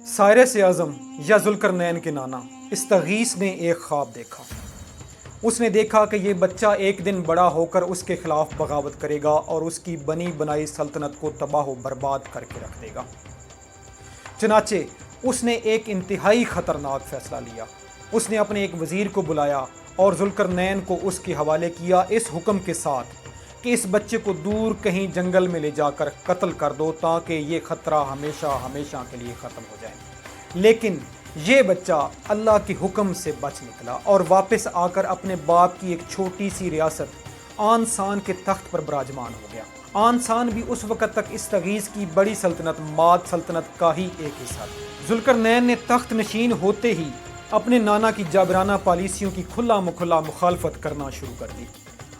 Cyrus اعظم یا ذوالقرنین کے نانا استغیث نے ایک خواب دیکھا۔ اس نے دیکھا کہ یہ بچہ ایک دن بڑا ہو کر اس کے خلاف بغاوت کرے گا اور اس کی بنی بنائی سلطنت کو تباہ و برباد کر کے رکھ دے گا۔ چنانچہ اس نے ایک انتہائی خطرناک فیصلہ لیا۔ اس نے اپنے ایک وزیر کو بلایا اور ذوالقرنین کو اس کے حوالے کیا اس حکم کے ساتھ کہ اس بچے کو دور کہیں جنگل میں لے جا کر قتل کر دو تاکہ یہ خطرہ ہمیشہ ہمیشہ کے لیے ختم ہو جائے۔ لیکن یہ بچہ اللہ کے حکم سے بچ نکلا اور واپس آ کر اپنے باپ کی ایک چھوٹی سی ریاست آنسان کے تخت پر براجمان ہو گیا۔ آنسان بھی اس وقت تک استغیث کی بڑی سلطنت ماد سلطنت کا ہی ایک حصہ تھا۔ ذوالقرنین نے تخت نشین ہوتے ہی اپنے نانا کی جابرانہ پالیسیوں کی کھلا مکھلا مخالفت کرنا شروع کر دی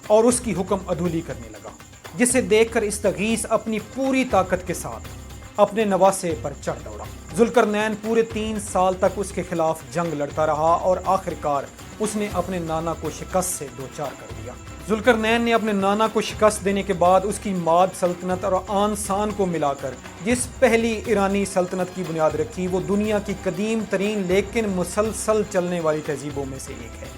اور اس کی حکم عدولی کرنے لگا، جسے دیکھ کر استغیث اپنی پوری طاقت کے ساتھ اپنے نواسے پر چڑھ دوڑا۔ ذوالقرنین پورے 3 سال تک اس کے خلاف جنگ لڑتا رہا اور آخرکار اس نے اپنے نانا کو شکست سے دوچار کر دیا۔ ذوالقرنین نے اپنے نانا کو شکست دینے کے بعد اس کی ماد سلطنت اور آنسان کو ملا کر جس پہلی ایرانی سلطنت کی بنیاد رکھی، وہ دنیا کی قدیم ترین لیکن مسلسل چلنے والی تہذیبوں میں سے ایک ہے۔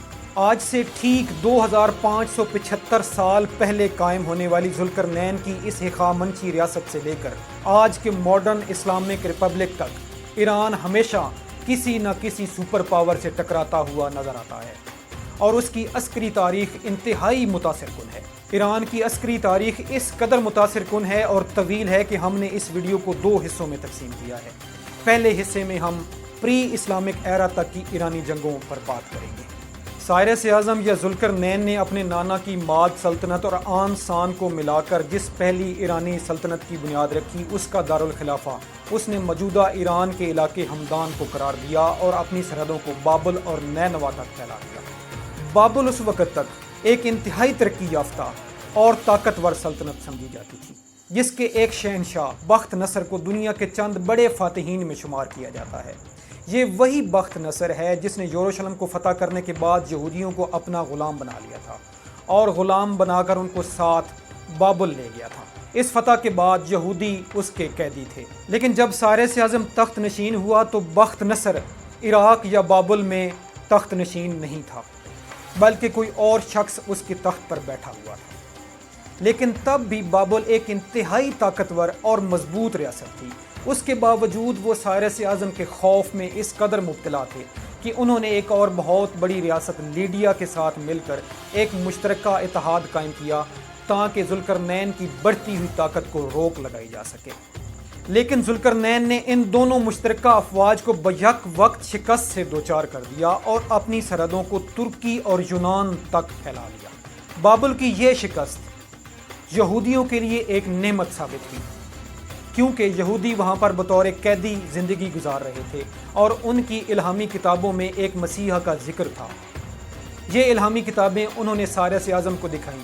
آج سے ٹھیک 2575 سال پہلے قائم ہونے والی ذوالقرنین کی اس ہخامنشی ریاست سے لے کر آج کے ماڈرن اسلامک ریپبلک تک ایران ہمیشہ کسی نہ کسی سپر پاور سے ٹکراتا ہوا نظر آتا ہے اور اس کی عسکری تاریخ انتہائی متاثر کن ہے۔ ایران کی عسکری تاریخ اس قدر متاثر کن ہے اور طویل ہے کہ ہم نے اس ویڈیو کو 2 حصوں میں تقسیم کیا ہے۔ پہلے حصے میں ہم پری اسلامک ایرا تک کی ایرانی جنگوں پر بات کریں گے۔ سائرس اعظم یا ذوالقرنین نے اپنے نانا کی ماد سلطنت اور آنسان کو ملا کر جس پہلی ایرانی سلطنت کی بنیاد رکھی، اس کا دارالخلافہ اس نے موجودہ ایران کے علاقے ہمدان کو قرار دیا اور اپنی سرحدوں کو بابل اور نینوا تک پھیلا دیا۔ بابل اس وقت تک ایک انتہائی ترقی یافتہ اور طاقتور سلطنت سمجھی جاتی تھی، جس کے ایک شہنشاہ بخت نصر کو دنیا کے چند بڑے فاتحین میں شمار کیا جاتا ہے۔ یہ وہی بخت نصر ہے جس نے یروشلم کو فتح کرنے کے بعد یہودیوں کو اپنا غلام بنا لیا تھا اور غلام بنا کر ان کو ساتھ بابل لے گیا تھا۔ اس فتح کے بعد یہودی اس کے قیدی تھے، لیکن جب سائرس اعظم تخت نشین ہوا تو بخت نصر عراق یا بابل میں تخت نشین نہیں تھا، بلکہ کوئی اور شخص اس کے تخت پر بیٹھا ہوا تھا۔ لیکن تب بھی بابل ایک انتہائی طاقتور اور مضبوط ریاست تھی۔ اس کے باوجود وہ سائرس اعظم کے خوف میں اس قدر مبتلا تھے کہ انہوں نے ایک اور بہت بڑی ریاست لیڈیا کے ساتھ مل کر ایک مشترکہ اتحاد قائم کیا تاکہ ذوالقرنین کی بڑھتی ہوئی طاقت کو روک لگائی جا سکے۔ لیکن ذوالقرنین نے ان دونوں مشترکہ افواج کو بیک وقت شکست سے دوچار کر دیا اور اپنی سرحدوں کو ترکی اور یونان تک پھیلا دیا۔ بابل کی یہ شکست یہودیوں کے لیے ایک نعمت ثابت ہوئی، کیونکہ یہودی وہاں پر بطور قیدی زندگی گزار رہے تھے اور ان کی الہامی کتابوں میں ایک مسیحا کا ذکر تھا۔ یہ الہامی کتابیں انہوں نے سائرس اعظم کو دکھائیں،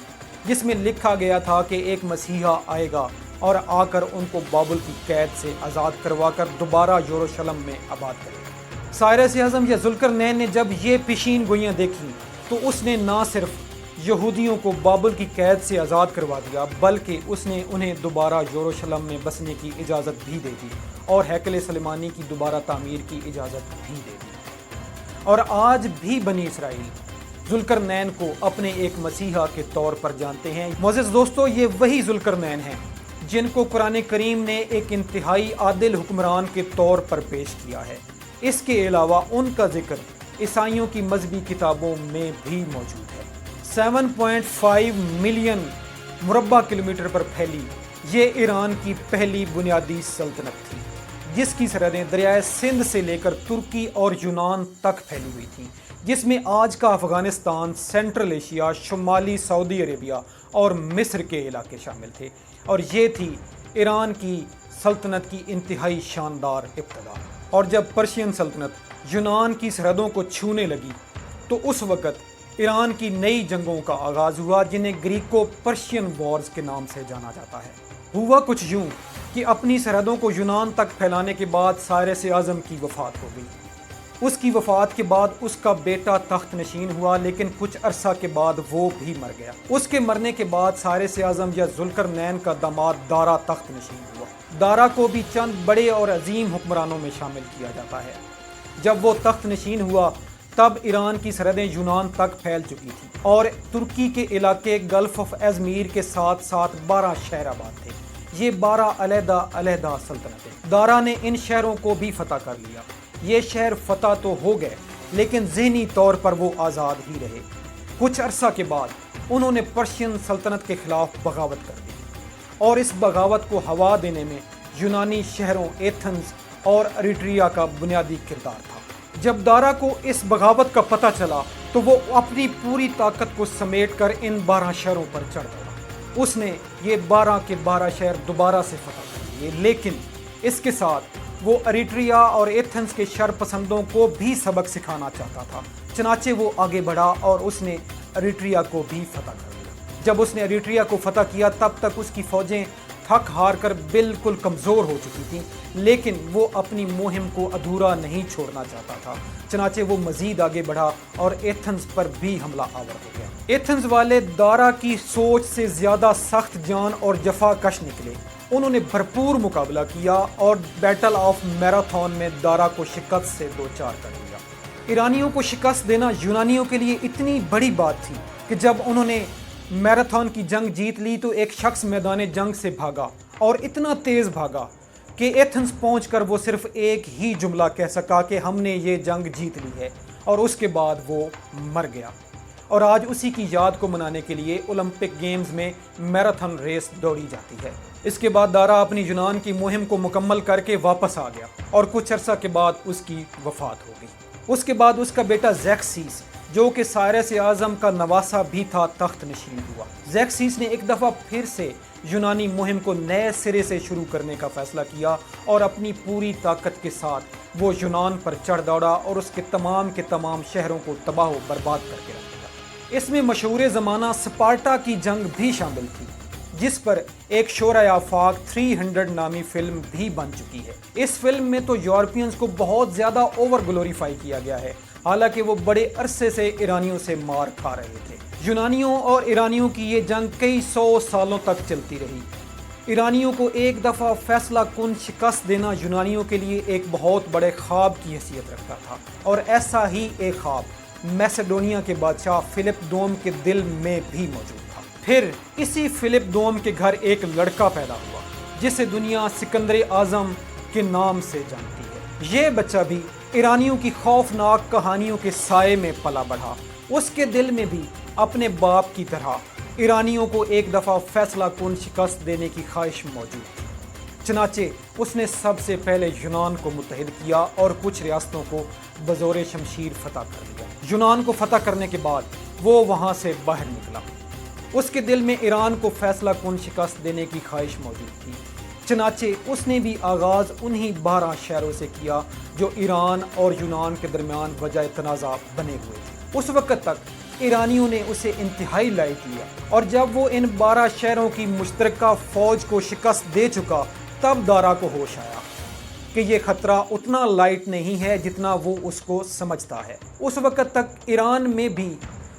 جس میں لکھا گیا تھا کہ ایک مسیحا آئے گا اور آ کر ان کو بابل کی قید سے آزاد کروا کر دوبارہ یروشلم میں آباد کرے گا۔ سائرس اعظم یا ذوالقرنین نے جب یہ پیشین گوئیاں دیکھیں تو اس نے نہ صرف یہودیوں کو بابل کی قید سے آزاد کروا دیا، بلکہ اس نے انہیں دوبارہ یروشلم میں بسنے کی اجازت بھی دے دی اور ہیکل سلیمانی کی دوبارہ تعمیر کی اجازت بھی دے دی۔ اور آج بھی بنی اسرائیل ذوالقرنین کو اپنے ایک مسیحا کے طور پر جانتے ہیں۔ معزز دوستو، یہ وہی ذوالقرنین ہیں جن کو قرآن کریم نے ایک انتہائی عادل حکمران کے طور پر پیش کیا ہے۔ اس کے علاوہ ان کا ذکر عیسائیوں کی مذہبی کتابوں میں بھی موجود ہے۔ 7.5 ملین مربع کلومیٹر پر پھیلی یہ ایران کی پہلی بنیادی سلطنت تھی، جس کی سرحدیں دریائے سندھ سے لے کر ترکی اور یونان تک پھیلی ہوئی تھیں، جس میں آج کا افغانستان، سینٹرل ایشیا، شمالی سعودی عربیہ اور مصر کے علاقے شامل تھے۔ اور یہ تھی ایران کی سلطنت کی انتہائی شاندار ابتدا۔ اور جب پرشین سلطنت یونان کی سرحدوں کو چھونے لگی تو اس وقت ایران کی نئی جنگوں کا آغاز ہوا، جنہیں گریکو پرشین وارز کے نام سے جانا جاتا ہے۔ ہوا کچھ یوں کہ اپنی سرحدوں کو یونان تک پھیلانے کے بعد سائرس اعظم کی وفات ہو گئی۔ اس کی وفات کے بعد اس کا بیٹا تخت نشین ہوا، لیکن کچھ عرصہ کے بعد وہ بھی مر گیا۔ اس کے مرنے کے بعد سائرس اعظم یا ذوالقرنین کا داماد دارا تخت نشین ہوا۔ دارا کو بھی چند بڑے اور عظیم حکمرانوں میں شامل کیا جاتا ہے۔ جب وہ تخت نشین ہوا تب ایران کی سرحدیں یونان تک پھیل چکی تھی اور ترکی کے علاقے گلف آف ازمیر کے ساتھ ساتھ 12 شہر آباد تھے۔ یہ 12 علیحدہ علیحدہ سلطنتیں۔ دارا نے ان شہروں کو بھی فتح کر لیا۔ یہ شہر فتح تو ہو گئے لیکن ذہنی طور پر وہ آزاد ہی رہے۔ کچھ عرصہ کے بعد انہوں نے پرشین سلطنت کے خلاف بغاوت کر دی اور اس بغاوت کو ہوا دینے میں یونانی شہروں ایتھنز اور اریٹریا کا بنیادی کردار تھا۔ جب دارا کو اس بغاوت کا پتہ چلا تو وہ اپنی پوری طاقت کو سمیٹ کر ان 12 شہروں پر چڑھ پڑا۔ اس نے یہ 12 کے 12 شہر دوبارہ سے فتح کر لیے، لیکن اس کے ساتھ وہ اریٹریا اور ایتھنز کے شر پسندوں کو بھی سبق سکھانا چاہتا تھا۔ چنانچہ وہ آگے بڑھا اور اس نے اریٹریا کو بھی فتح کر لیا۔ جب اس نے اریٹریا کو فتح کیا تب تک اس کی فوجیں تھک ہار کر بالکل کمزور ہو چکی تھیں، لیکن وہ اپنی مہم کو ادھورا نہیں چھوڑنا چاہتا تھا۔ چنانچہ وہ مزید آگے بڑھا اور ایتھنز پر بھی حملہ آور ہو گیا۔ ایتھنز والے دارا کی سوچ سے زیادہ سخت جان اور جفا کش نکلے۔ انہوں نے بھرپور مقابلہ کیا اور بیٹل آف میراتھن میں دارا کو شکست سے دوچار کر دیا۔ ایرانیوں کو شکست دینا یونانیوں کے لیے اتنی بڑی بات تھی کہ جب انہوں نے میراتھن کی جنگ جیت لی تو ایک شخص میدان جنگ سے بھاگا اور اتنا تیز بھاگا کہ ایتھنز پہنچ کر وہ صرف ایک ہی جملہ کہہ سکا کہ ہم نے یہ جنگ جیت لی ہے، اور اس کے بعد وہ مر گیا۔ اور آج اسی کی یاد کو منانے کے لیے اولمپک گیمز میں میراتھن ریس دوڑی جاتی ہے۔ اس کے بعد دارا اپنی یونان کی مہم کو مکمل کر کے واپس آ گیا اور کچھ عرصہ کے بعد اس کی وفات ہو گئی۔ اس کے بعد اس کا بیٹا زیکسیس، جو کہ سائرس اعظم کا نواسہ بھی تھا، تخت نشین ہوا۔ زیکسیس نے ایک دفعہ پھر سے یونانی مہم کو نئے سرے سے شروع کرنے کا فیصلہ کیا اور اپنی پوری طاقت کے ساتھ وہ یونان پر چڑھ دوڑا اور اس کے تمام شہروں کو تباہ و برباد کر کے رکھ دیا۔ اس میں مشہور زمانہ سپارٹا کی جنگ بھی شامل تھی، جس پر ایک شورۂ آفاق 300 نامی فلم بھی بن چکی ہے۔ اس فلم میں تو یورپینز کو بہت زیادہ اوور گلوریفائی کیا گیا ہے، حالانکہ وہ بڑے عرصے سے ایرانیوں سے مار کھا رہے تھے۔ یونانیوں اور ایرانیوں کی یہ جنگ کئی 100 سالوں تک چلتی رہی۔ ایرانیوں کو ایک دفعہ فیصلہ کن شکست دینا یونانیوں کے لیے ایک بہت بڑے خواب کی حیثیت رکھتا تھا، اور ایسا ہی ایک خواب میسیڈونیا کے بادشاہ فلپ دوم کے دل میں بھی موجود تھا۔ پھر اسی فلپ دوم کے گھر ایک لڑکا پیدا ہوا جسے دنیا سکندر اعظم کے نام سے جانتی ہے۔ یہ بچہ بھی ایرانیوں کی خوفناک کہانیوں کے سائے میں پلا بڑھا۔ اس کے دل میں بھی اپنے باپ کی طرح ایرانیوں کو ایک دفعہ فیصلہ کن شکست دینے کی خواہش موجود تھی۔ چنانچہ اس نے سب سے پہلے یونان کو متحد کیا اور کچھ ریاستوں کو بزور شمشیر فتح کر لیا۔ یونان کو فتح کرنے کے بعد وہ وہاں سے باہر نکلا۔ اس کے دل میں ایران کو فیصلہ کن شکست دینے کی خواہش موجود تھی۔ چنانچہ اس نے بھی آغاز انہی 12 شہروں سے کیا جو ایران اور یونان کے درمیان وجہ تنازع بنے ہوئے تھے۔ اس وقت تک ایرانیوں نے اسے انتہائی لائٹ لیا، اور جب وہ ان 12 شہروں کی مشترکہ فوج کو شکست دے چکا تب دارا کو ہوش آیا کہ یہ خطرہ اتنا لائٹ نہیں ہے جتنا وہ اس کو سمجھتا ہے۔ اس وقت تک ایران میں بھی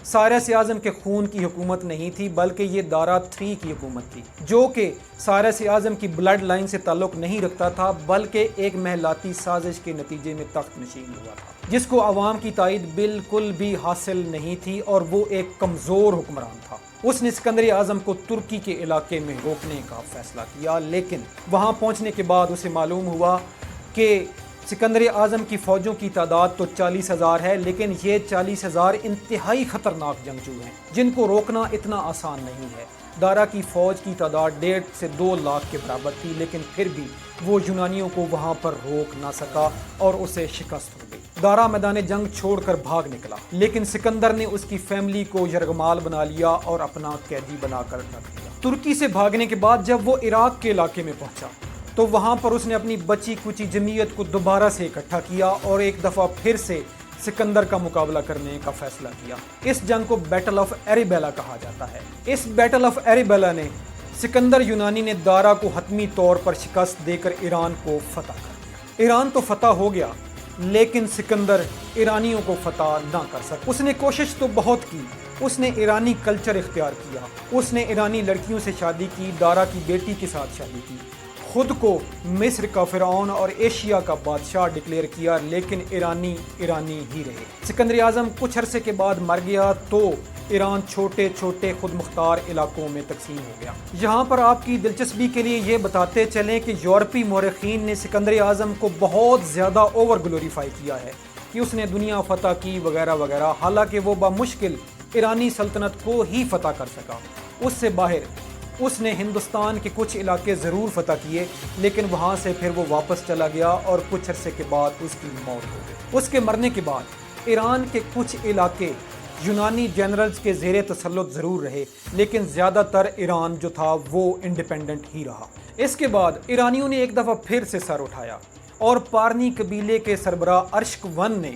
سائرس اعظم کے خون کی حکومت نہیں تھی، بلکہ یہ دارا 3 کی حکومت تھی، جو کہ سائرس اعظم کی بلڈ لائن سے تعلق نہیں رکھتا تھا، بلکہ ایک محلاتی سازش کے نتیجے میں تخت نشین ہوا تھا، جس کو عوام کی تائید بالکل بھی حاصل نہیں تھی، اور وہ ایک کمزور حکمران تھا۔ اس نے سکندر اعظم کو ترکی کے علاقے میں روکنے کا فیصلہ کیا، لیکن وہاں پہنچنے کے بعد اسے معلوم ہوا کہ سکندر اعظم کی فوجوں کی تعداد تو 40,000 ہے، لیکن یہ 40,000 انتہائی خطرناک جنگجو ہیں جن کو روکنا اتنا آسان نہیں ہے۔ دارا کی فوج کی تعداد 1.5 سے 2 لاکھ کے برابر تھی، لیکن پھر بھی وہ یونانیوں کو وہاں پر روک نہ سکا اور اسے شکست ہو گئی۔ دارا میدان جنگ چھوڑ کر بھاگ نکلا، لیکن سکندر نے اس کی فیملی کو یرغمال بنا لیا اور اپنا قیدی بنا کر رکھ لیا۔ ترکی سے بھاگنے کے بعد جب وہ عراق کے علاقے میں پہنچا تو وہاں پر اس نے اپنی بچی کچی جمعیت کو دوبارہ سے اکٹھا کیا اور ایک دفعہ پھر سے سکندر کا مقابلہ کرنے کا فیصلہ کیا۔ اس جنگ کو بیٹل آف ایریبیلا کہا جاتا ہے۔ اس بیٹل آف ایریبیلا نے سکندر یونانی نے دارا کو حتمی طور پر شکست دے کر ایران کو فتح کر دیا۔ ایران تو فتح ہو گیا، لیکن سکندر ایرانیوں کو فتح نہ کر سکا۔ اس نے کوشش تو بہت کی، اس نے ایرانی کلچر اختیار کیا، اس نے ایرانی لڑکیوں سے شادی کی، دارا کی بیٹی کے ساتھ شادی کی، خود کو مصر کا فرعون اور ایشیا کا بادشاہ ڈکلیئر کیا، لیکن ایرانی ہی رہے۔ سکندر اعظم کچھ عرصے کے بعد مر گیا تو ایران چھوٹے چھوٹے خود مختار علاقوں میں تقسیم ہو گیا۔ یہاں پر آپ کی دلچسپی کے لیے یہ بتاتے چلیں کہ یورپی مورخین نے سکندر اعظم کو بہت زیادہ اوور گلوریفائی کیا ہے کہ اس نے دنیا فتح کی وغیرہ وغیرہ، حالانکہ وہ بمشکل ایرانی سلطنت کو ہی فتح کر سکا۔ اس سے باہر اس نے ہندوستان کے کچھ علاقے ضرور فتح کیے، لیکن وہاں سے پھر وہ واپس چلا گیا اور کچھ عرصے کے بعد اس کی موت ہو گئی۔ اس کے مرنے کے بعد ایران کے کچھ علاقے یونانی جنرلز کے زیر تسلط ضرور رہے، لیکن زیادہ تر ایران جو تھا وہ انڈیپینڈنٹ ہی رہا۔ اس کے بعد ایرانیوں نے ایک دفعہ پھر سے سر اٹھایا اور پارنی قبیلے کے سربراہ ارشک ون نے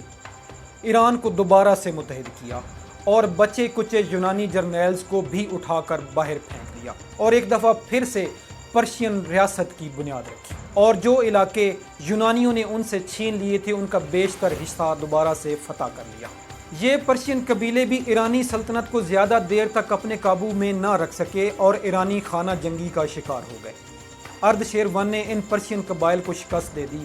ایران کو دوبارہ سے متحد کیا اور بچے کچے یونانی جرنیلز کو بھی اٹھا کر باہر پھینک دیا اور ایک دفعہ پھر سے پرشین ریاست کی بنیاد رکھی، اور جو علاقے یونانیوں نے ان سے چھین لیے تھے ان کا بیشتر حصہ دوبارہ سے فتح کر لیا۔ یہ پرشین قبیلے بھی ایرانی سلطنت کو زیادہ دیر تک اپنے قابو میں نہ رکھ سکے اور ایرانی خانہ جنگی کا شکار ہو گئے۔ اردشیر ون نے ان پرشین قبائل کو شکست دے دی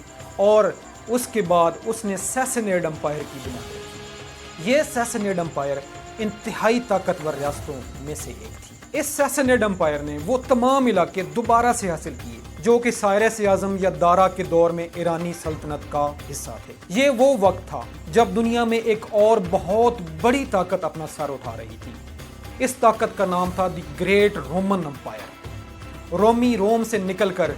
اور اس کے بعد اس نے سیسنیڈ امپائر کی بنیاد رکھی۔ یہ سیسنیڈ امپائر انتہائی طاقتور ریاستوں میں سے ایک تھی۔ اس سیسنیڈ امپائر نے وہ تمام علاقے دوبارہ سے حاصل کیے جو کہ سائرس اعظم یا دارا کے دور میں ایرانی سلطنت کا حصہ تھے۔ یہ وہ وقت تھا جب دنیا میں ایک اور بہت بڑی طاقت اپنا سر اٹھا رہی تھی۔ اس طاقت کا نام تھا دی گریٹ رومن امپائر۔ رومی روم سے نکل کر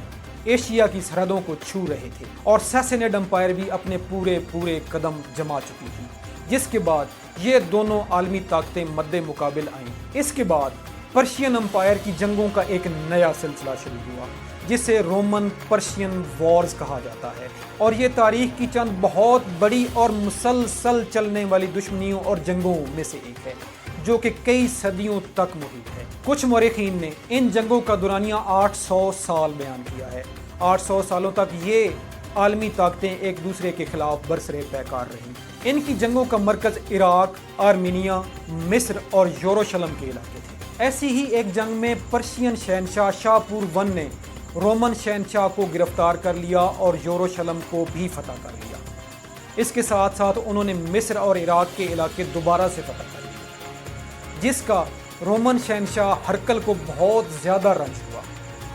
ایشیا کی سرحدوں کو چھو رہے تھے اور سیسنیڈ امپائر بھی اپنے پورے قدم جما چکی تھی، جس کے بعد یہ دونوں عالمی طاقتیں مد مقابل آئیں۔ اس کے بعد پرشین امپائر کی جنگوں کا ایک نیا سلسلہ شروع ہوا جسے رومن پرشین وارز کہا جاتا ہے، اور یہ تاریخ کی چند بہت بڑی اور مسلسل چلنے والی دشمنیوں اور جنگوں میں سے ایک ہے جو کہ کئی صدیوں تک محیط ہے۔ کچھ مورخین نے ان جنگوں کا دورانیہ 800 سال بیان کیا ہے۔ 800 سالوں تک یہ عالمی طاقتیں ایک دوسرے کے خلاف برسر پیکار رہیں۔ ان کی جنگوں کا مرکز عراق، آرمینیا، مصر اور یروشلم کے علاقے تھے۔ ایسی ہی ایک جنگ میں پرشین شہنشاہ شاپور ون نے رومن شہنشاہ کو گرفتار کر لیا اور یروشلم کو بھی فتح کر لیا۔ اس کے ساتھ ساتھ انہوں نے مصر اور عراق کے علاقے دوبارہ سے فتح کر لیے، جس کا رومن شہنشاہ ہرکل کو بہت زیادہ رنج ہوا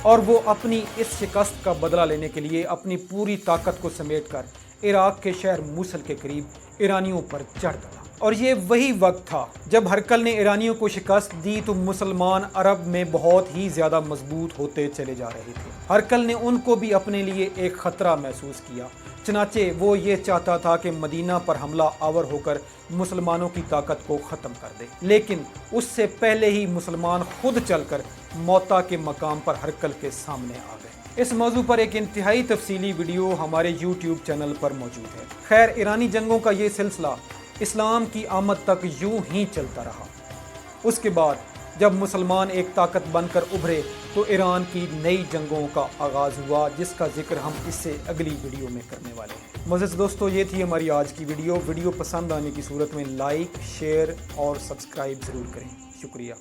اور وہ اپنی اس شکست کا بدلہ لینے کے لیے اپنی پوری طاقت کو سمیٹ کر عراق کے شہر موصل کے قریب ایرانیوں پر چڑھ گیا۔ اور یہ وہی وقت تھا جب ہرکل نے ایرانیوں کو شکست دی تو مسلمان عرب میں بہت ہی زیادہ مضبوط ہوتے چلے جا رہے تھے۔ ہرکل نے ان کو بھی اپنے لیے ایک خطرہ محسوس کیا، چنانچہ وہ یہ چاہتا تھا کہ مدینہ پر حملہ آور ہو کر مسلمانوں کی طاقت کو ختم کر دے، لیکن اس سے پہلے ہی مسلمان خود چل کر موتا کے مقام پر ہرکل کے سامنے آ گئے۔ اس موضوع پر ایک انتہائی تفصیلی ویڈیو ہمارے یوٹیوب چینل پر موجود ہے۔ خیر، ایرانی جنگوں کا یہ سلسلہ اسلام کی آمد تک یوں ہی چلتا رہا۔ اس کے بعد جب مسلمان ایک طاقت بن کر ابھرے تو ایران کی نئی جنگوں کا آغاز ہوا، جس کا ذکر ہم اس سے اگلی ویڈیو میں کرنے والے ہیں۔ معزز دوستو، یہ تھی ہماری آج کی ویڈیو پسند آنے کی صورت میں لائک، شیئر اور سبسکرائب ضرور کریں۔ شکریہ۔